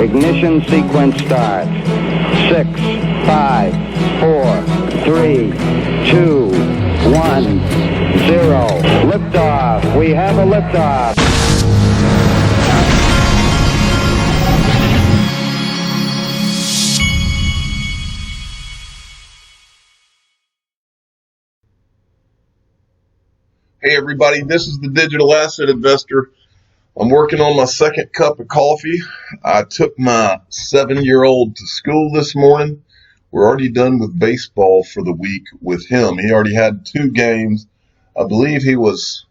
Ignition sequence starts. 6, 5, 4, 3, 2, 1, 0. Liftoff. We have a liftoff. Hey everybody, this is the Digital Asset Investor. I'm working on my second cup of coffee. I took my 7-year-old to school this morning. We're already done with baseball for the week with him. He already had 2 games. I believe he was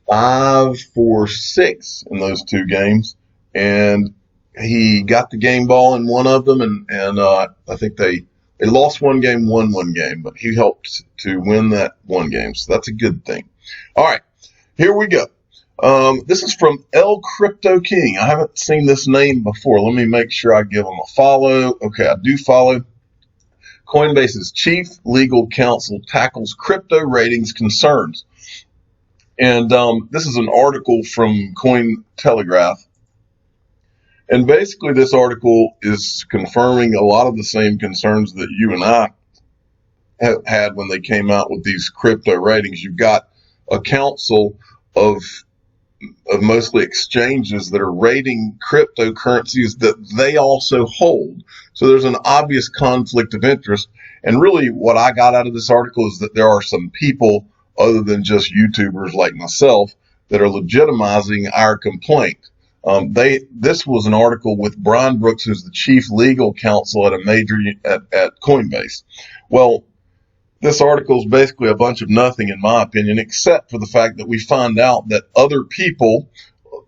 5 for 6 in those 2 games. And he got the game ball in one of them, and I think they lost one game, won one game, but he helped to win that one game, so that's a good thing. All right, here we go. This is from El Crypto King. I haven't seen this name before. Let me make sure I give him a follow. Okay, I do follow. Coinbase's chief legal counsel tackles crypto ratings concerns. And this is an article from Cointelegraph. And basically this article is confirming a lot of the same concerns that you and I have had when they came out with these crypto ratings. You've got a council of mostly exchanges that are rating cryptocurrencies that they also hold. So there's an obvious conflict of interest. And really what I got out of this article is that there are some people other than just YouTubers like myself that are legitimizing our complaint. This was an article with Brian Brooks, who's the chief legal counsel at a major at Coinbase. Well, this article is basically a bunch of nothing, in my opinion, except for the fact that we find out that other people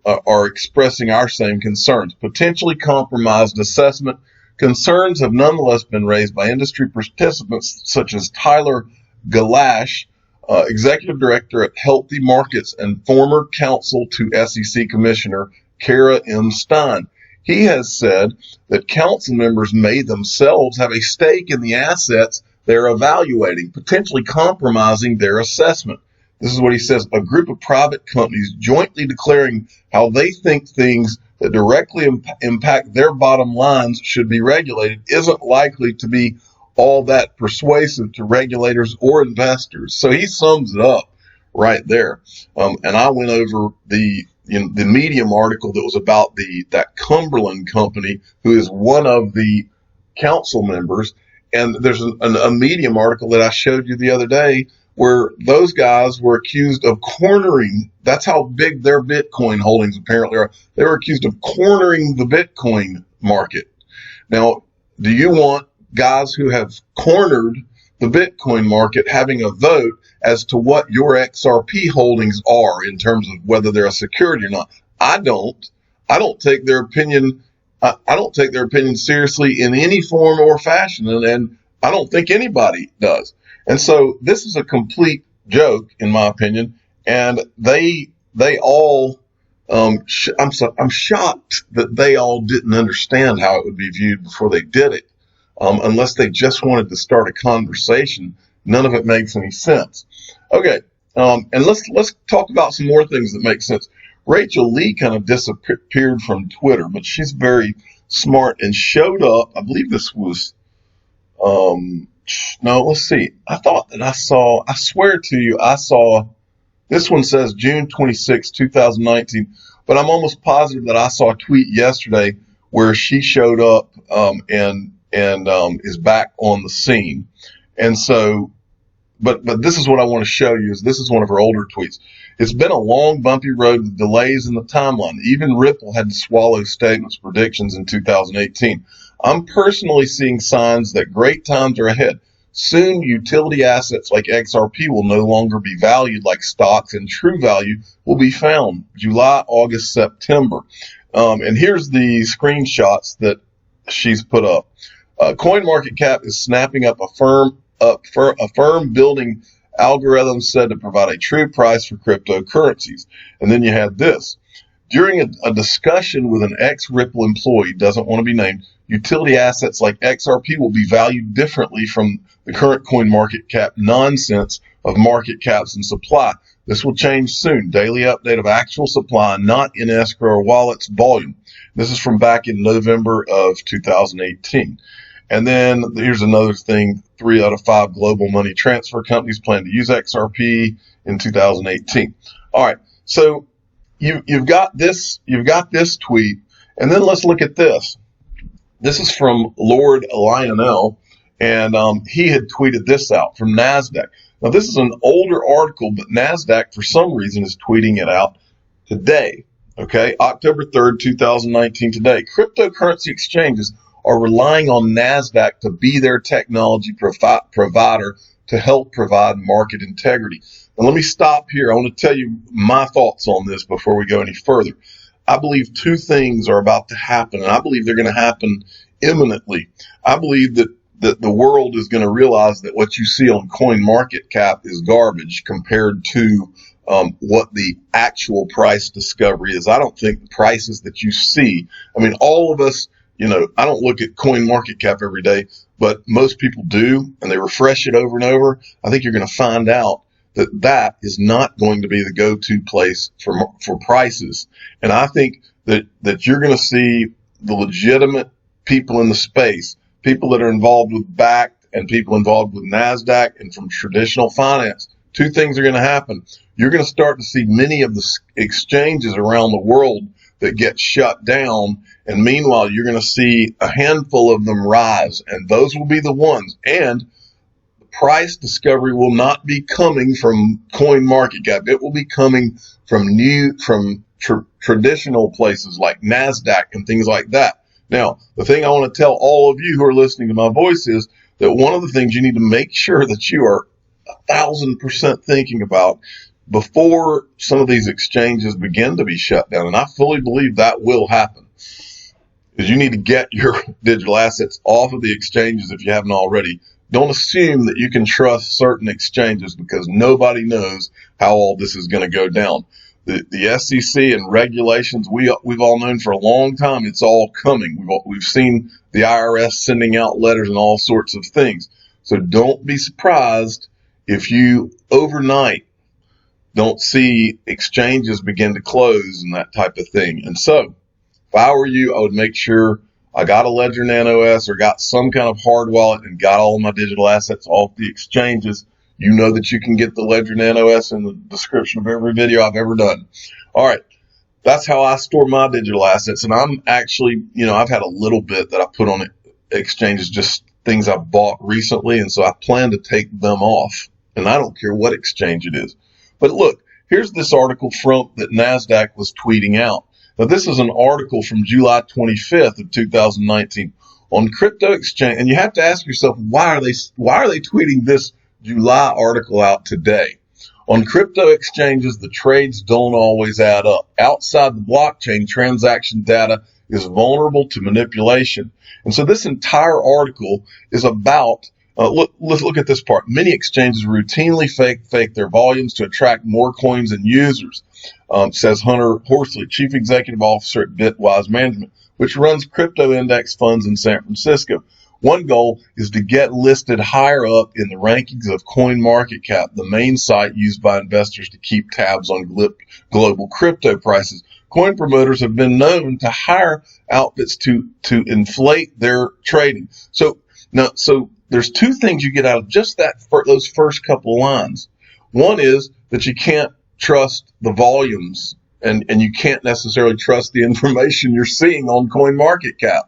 are expressing our same concerns. Potentially compromised assessment concerns have nonetheless been raised by industry participants such as Tyler Galash, executive director at Healthy Markets and former counsel to SEC Commissioner Kara M. Stein. He has said that council members may themselves have a stake in the assets they're evaluating, potentially compromising their assessment. This is what he says: a group of private companies jointly declaring how they think things that directly impact their bottom lines should be regulated isn't likely to be all that persuasive to regulators or investors. So he sums it up right there. And I went over the Medium article that was about that Cumberland company, who is one of the council members. And there's a Medium article that I showed you the other day where those guys were accused of cornering. That's how big their Bitcoin holdings apparently are. They were accused of cornering the Bitcoin market. Now, do you want guys who have cornered the Bitcoin market having a vote as to what your XRP holdings are in terms of whether they're a security or not? I don't take their opinion. I don't take their opinion seriously in any form or fashion, and I don't think anybody does. And so this is a complete joke, in my opinion. And they all, I'm shocked that they all didn't understand how it would be viewed before they did it. Unless they just wanted to start a conversation. None of it makes any sense. Okay, and let's talk about some more things that make sense. Rachel Lee kind of disappeared from Twitter, but she's very smart and showed up. I believe this was, no, let's see. I thought that I swear to you, I saw, this one says June 26, 2019, but I'm almost positive that I saw a tweet yesterday where she showed up, and is back on the scene. And so, but this is what I want to show you. This is one of her older tweets. It's been a long, bumpy road with delays in the timeline. Even Ripple had to swallow statements, predictions in 2018. I'm personally seeing signs that great times are ahead. Soon, utility assets like XRP will no longer be valued like stocks, and true value will be found July, August, September. And here's the screenshots that she's put up. CoinMarketCap is snapping up a firm building algorithms said to provide a true price for cryptocurrencies. And then you had this. During a discussion with an ex-Ripple employee, doesn't want to be named, utility assets like XRP will be valued differently from the current CoinMarketCap nonsense of market caps and supply. This will change soon. Daily update of actual supply, not in escrow or wallets volume. This is from back in November of 2018. And then here's another thing. 3 out of 5 global money transfer companies plan to use XRP in 2018. All right. So you've got this tweet. And then let's look at this. This is from Lord Lionel, and he had tweeted this out from NASDAQ. Now, this is an older article, but NASDAQ, for some reason, is tweeting it out today. Okay, October 3rd, 2019, today. Cryptocurrency exchanges are relying on NASDAQ to be their technology provider to help provide market integrity. Now, let me stop here. I want to tell you my thoughts on this before we go any further. I believe 2 things are about to happen, and I believe they're going to happen imminently. I believe that the world is going to realize that what you see on CoinMarketCap is garbage compared to what the actual price discovery is. I don't think the prices that you see, I mean, all of us, I don't look at CoinMarketCap every day, but most people do, and they refresh it over and over. I think you're going to find out that is not going to be the go-to place for prices. And I think that you're going to see the legitimate people in the space, people that are involved with BACT and people involved with NASDAQ and from traditional finance. 2 things are going to happen. You're going to start to see many of the exchanges around the world that get shut down. And meanwhile, you're going to see a handful of them rise, and those will be the ones. And price discovery will not be coming from CoinMarketCap. It will be coming from traditional places like NASDAQ and things like that. Now, the thing I want to tell all of you who are listening to my voice is that one of the things you need to make sure that you are 1,000% thinking about before some of these exchanges begin to be shut down, and I fully believe that will happen, is you need to get your digital assets off of the exchanges if you haven't already. Don't assume that you can trust certain exchanges because nobody knows how all this is going to go down. The SEC and regulations, we've all known for a long time, it's all coming. We've seen the IRS sending out letters and all sorts of things. So don't be surprised if you overnight don't see exchanges begin to close and that type of thing. And so if I were you, I would make sure I got a Ledger Nano S or got some kind of hard wallet and got all of my digital assets off the exchanges. You know that you can get the Ledger Nano S in the description of every video I've ever done. All right. That's how I store my digital assets. And I'm actually, I've had a little bit that I put on exchanges, just things I bought recently. And so I plan to take them off. And I don't care what exchange it is. But look, here's this article that NASDAQ was tweeting out. Now, this is an article from July 25th of 2019 on crypto exchange. And you have to ask yourself, why are they tweeting this July article out today? On crypto exchanges, the trades don't always add up. Outside the blockchain, transaction data is vulnerable to manipulation. And so this entire article is about, let's look at this part. Many exchanges routinely fake their volumes to attract more coins and users, says Hunter Horsley, Chief Executive Officer at Bitwise Management, which runs crypto index funds in San Francisco. One goal is to get listed higher up in the rankings of CoinMarketCap, the main site used by investors to keep tabs on global crypto prices. Coin promoters have been known to hire outfits to inflate their trading. So there's 2 things you get out of just those first couple lines. One is that you can't trust the volumes and you can't necessarily trust the information you're seeing on CoinMarketCap.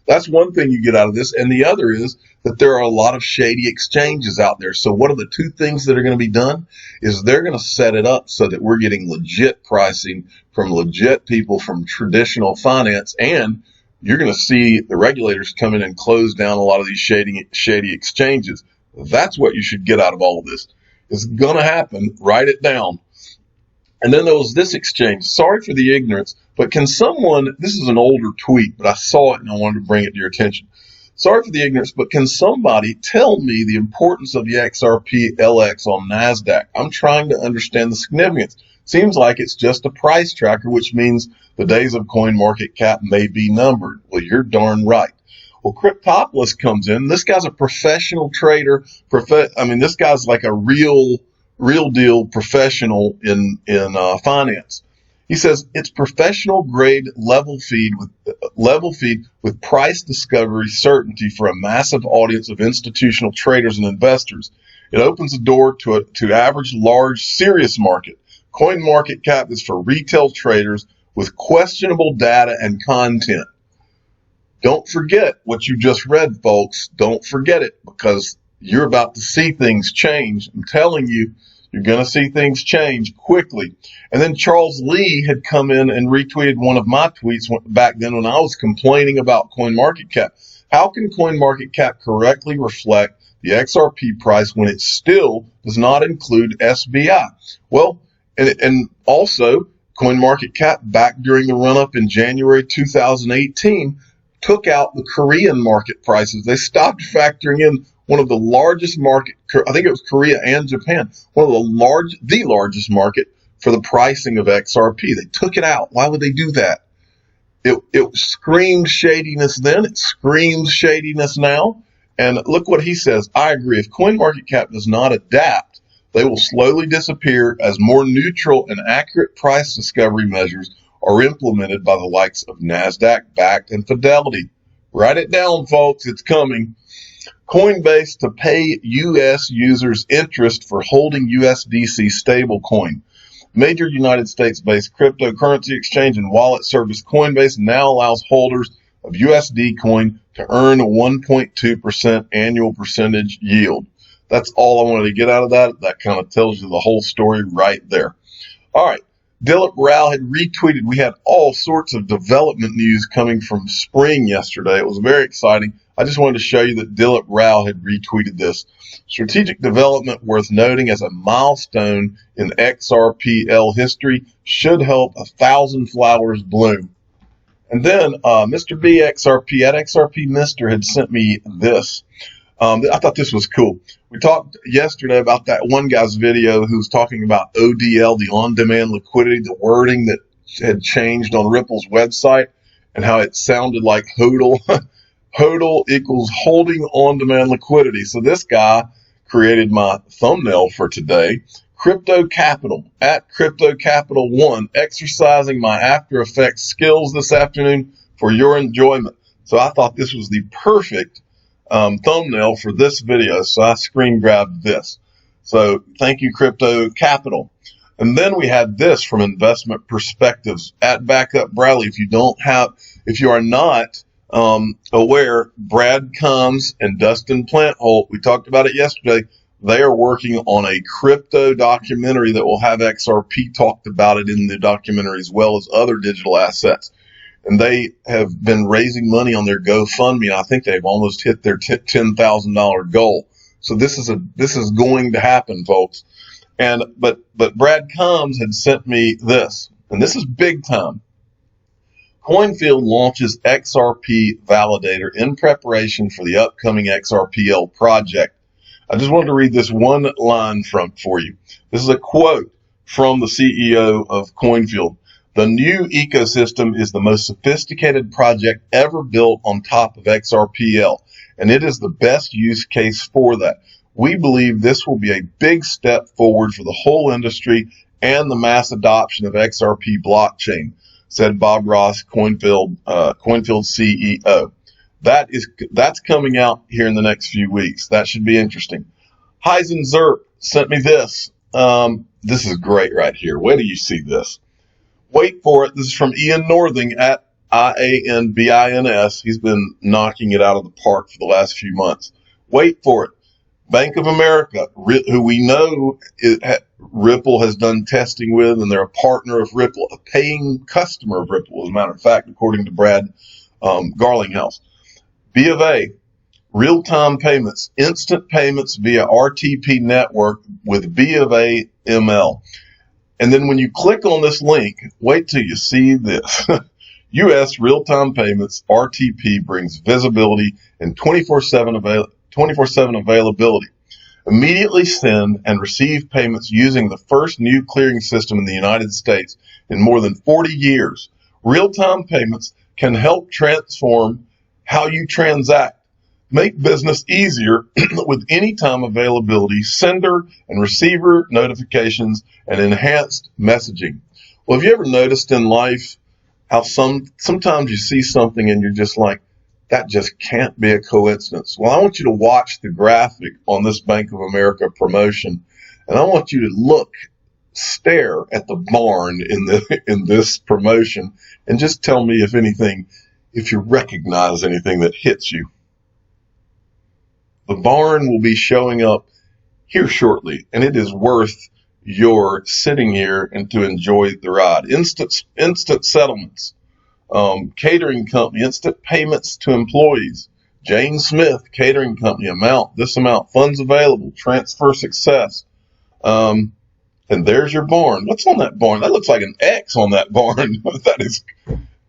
That's one thing you get out of this. And the other is that there are a lot of shady exchanges out there. So what are the 2 things that are going to be done is they're going to set it up so that we're getting legit pricing from legit people from traditional finance. And you're going to see the regulators come in and close down a lot of these shady exchanges. That's what you should get out of all of this. It's going to happen. Write it down. And then there was this exchange. Sorry for the ignorance, but can someone, this is an older tweet, but I saw it and I wanted to bring it to your attention. Sorry for the ignorance, but can somebody tell me the importance of the XRP LX on NASDAQ? I'm trying to understand the significance. Seems like it's just a price tracker, which means the days of CoinMarketCap may be numbered. Well, you're darn right. Well, Cryptopolis comes in. This guy's a professional trader. This guy's like a real real deal professional in finance. He says it's professional grade level feed with price discovery certainty for a massive audience of institutional traders and investors. It opens the door to average, large, serious market. CoinMarketCap is for retail traders with questionable data and content. Don't forget what you just read, folks. Don't forget it, because you're about to see things change. I'm telling you, you're going to see things change quickly. And then Charles Lee had come in and retweeted one of my tweets back then when I was complaining about CoinMarketCap. How can CoinMarketCap correctly reflect the XRP price when it still does not include SBI? Well, and also CoinMarketCap, back during the run-up in January 2018, took out the Korean market prices. They stopped factoring in one of the largest market, I think it was Korea and Japan, one of the largest market for the pricing of XRP. They took it out. Why would they do that? It screamed shadiness then. It screams shadiness now. And look what he says. I agree. If CoinMarketCap does not adapt, they will slowly disappear as more neutral and accurate price discovery measures are implemented by the likes of NASDAQ, BACT, and Fidelity. Write it down, folks. It's coming. Coinbase to pay U.S. users interest for holding USDC stablecoin. Major United States-based cryptocurrency exchange and wallet service Coinbase now allows holders of USD coin to earn a 1.2% annual percentage yield. That's all I wanted to get out of that. That kind of tells you the whole story right there. All right. Dilip Rao had retweeted. We had all sorts of development news coming from spring yesterday. It was very exciting. I just wanted to show you that Dilip Rao had retweeted this. Strategic development worth noting as a milestone in XRPL history, should help 1,000 flowers bloom. And then Mr. B XRP at XRP Mister had sent me this. I thought this was cool. We talked yesterday about that one guy's video who was talking about ODL, the on-demand liquidity, the wording that had changed on Ripple's website, and how it sounded like HODL. HODL equals holding on-demand liquidity. So this guy created my thumbnail for today. XRP at XRP1, exercising my After Effects skills this afternoon for your enjoyment. So I thought this was the perfect thumbnail for this video, so I screen grabbed this. So thank you, XRP. And then we had this from Investment Perspectives at Backup Bradley. If you are not aware, Brad Combs and Dustin Plantholt, we talked about it yesterday. They are working on a crypto documentary that will have XRP talked about it in the documentary, as well as other digital assets. And they have been raising money on their GoFundMe. I think they've almost hit their $10,000 goal. So this is going to happen, folks. But Brad Combs had sent me this, and this is big time. CoinField launches XRP validator in preparation for the upcoming XRPL project. I just wanted to read this one line for you. This is a quote from the CEO of CoinField. The new ecosystem is the most sophisticated project ever built on top of XRPL, and it is the best use case for that. We believe this will be a big step forward for the whole industry and the mass adoption of XRP blockchain, said Bob Ross, CoinField CEO. That's coming out here in the next few weeks. That should be interesting. Heisen Zerp sent me this. This is great right here. Where do you see this? Wait for it. This is from Ian Northing at IANBINS. He's been knocking it out of the park for the last few months. Wait for it. Bank of America, who we know Ripple has done testing with, and they're a partner of Ripple, a paying customer of Ripple, as a matter of fact, according to Brad Garlinghouse. B of A, real-time payments, instant payments via RTP network with B of A ML. And then when you click on this link, wait till you see this. U.S. real-time payments, RTP, brings visibility and 24/7 availability. Immediately send and receive payments using the first new clearing system in the United States in more than 40 years. Real-time payments can help transform how you transact. Make business easier with anytime availability, sender and receiver notifications, and enhanced messaging. Well, have you ever noticed in life how sometimes you see something and you're just like, that just can't be a coincidence? Well, I want you to watch the graphic on this Bank of America promotion, and I want you to stare at the barn in this promotion, and just tell me if you recognize anything that hits you. The barn will be showing up here shortly, and it is worth your sitting here and to enjoy the ride. Instant settlements, catering company, instant payments to employees. Jane Smith, catering company, this amount, funds available, transfer success. And there's your barn. What's on that barn? That looks like an X on that barn.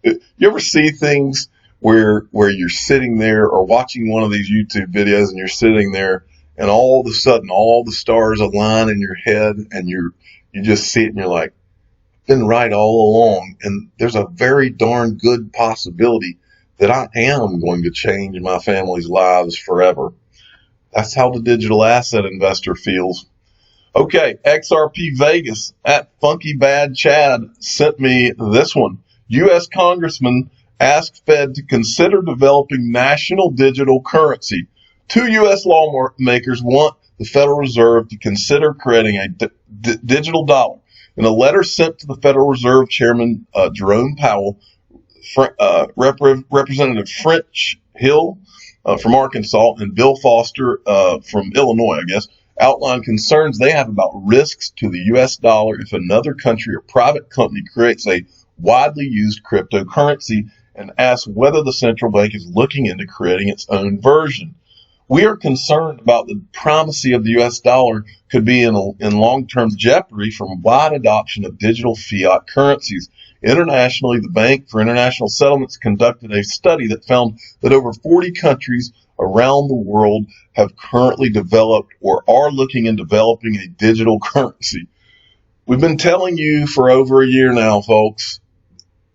You ever see things where you're sitting there or watching one of these YouTube videos and you're sitting there and all of a sudden all the stars align in your head and you just see it and you're like, been right all along, and there's a very darn good possibility that I am going to change my family's lives forever. That's how the digital asset investor feels. Okay, XRP Vegas at Funky Bad Chad sent me this one. U.S. Congressman asked Fed to consider developing national digital currency. 2 U.S. lawmakers want the Federal Reserve to consider creating a digital dollar. In a letter sent to the Federal Reserve Chairman Jerome Powell, Representative French Hill from Arkansas and Bill Foster from Illinois, outlined concerns they have about risks to the U.S. dollar if another country or private company creates a widely used cryptocurrency, and asked whether the central bank is looking into creating its own version. We are concerned about the primacy of the U.S. dollar could be in long-term jeopardy from wide adoption of digital fiat currencies. Internationally, the Bank for International Settlements conducted a study that found that over 40 countries around the world have currently developed or are looking in developing a digital currency. We've been telling you for over a year now, folks,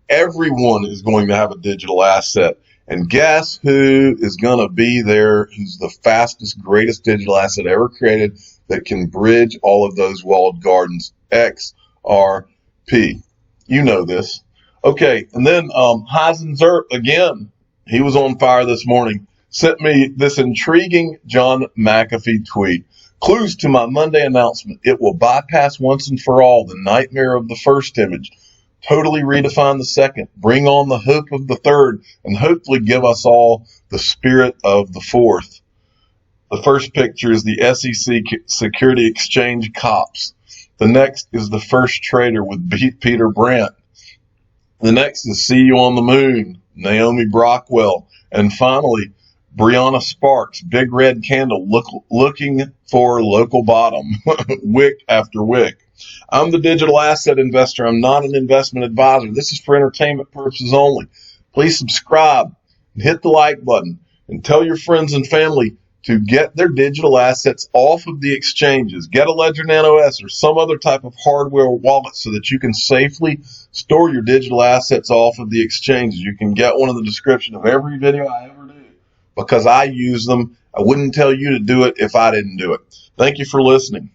everyone is going to have a digital asset. And guess who is going to be there, who's the fastest, greatest digital asset ever created that can bridge all of those walled gardens? XRP. You know this. Okay, and then Heisenberg, again, he was on fire this morning, sent me this intriguing John McAfee tweet. Clues to my Monday announcement. It will bypass once and for all the nightmare of the first image, totally redefine the second, bring on the hope of the third, and hopefully give us all the spirit of the fourth. The first picture is the SEC Security Exchange cops. The next is the first trader with Peter Brandt. The next is See You on the Moon, Naomi Brockwell. And finally, Brianna Sparks, big red candle, looking for local bottom, wick after wick. I'm the digital asset investor. I'm not an investment advisor. This is for entertainment purposes only. Please subscribe and hit the like button and tell your friends and family to get their digital assets off of the exchanges. Get a Ledger Nano S or some other type of hardware wallet so that you can safely store your digital assets off of the exchanges. You can get one in the description of every video I ever do because I use them. I wouldn't tell you to do it if I didn't do it. Thank you for listening.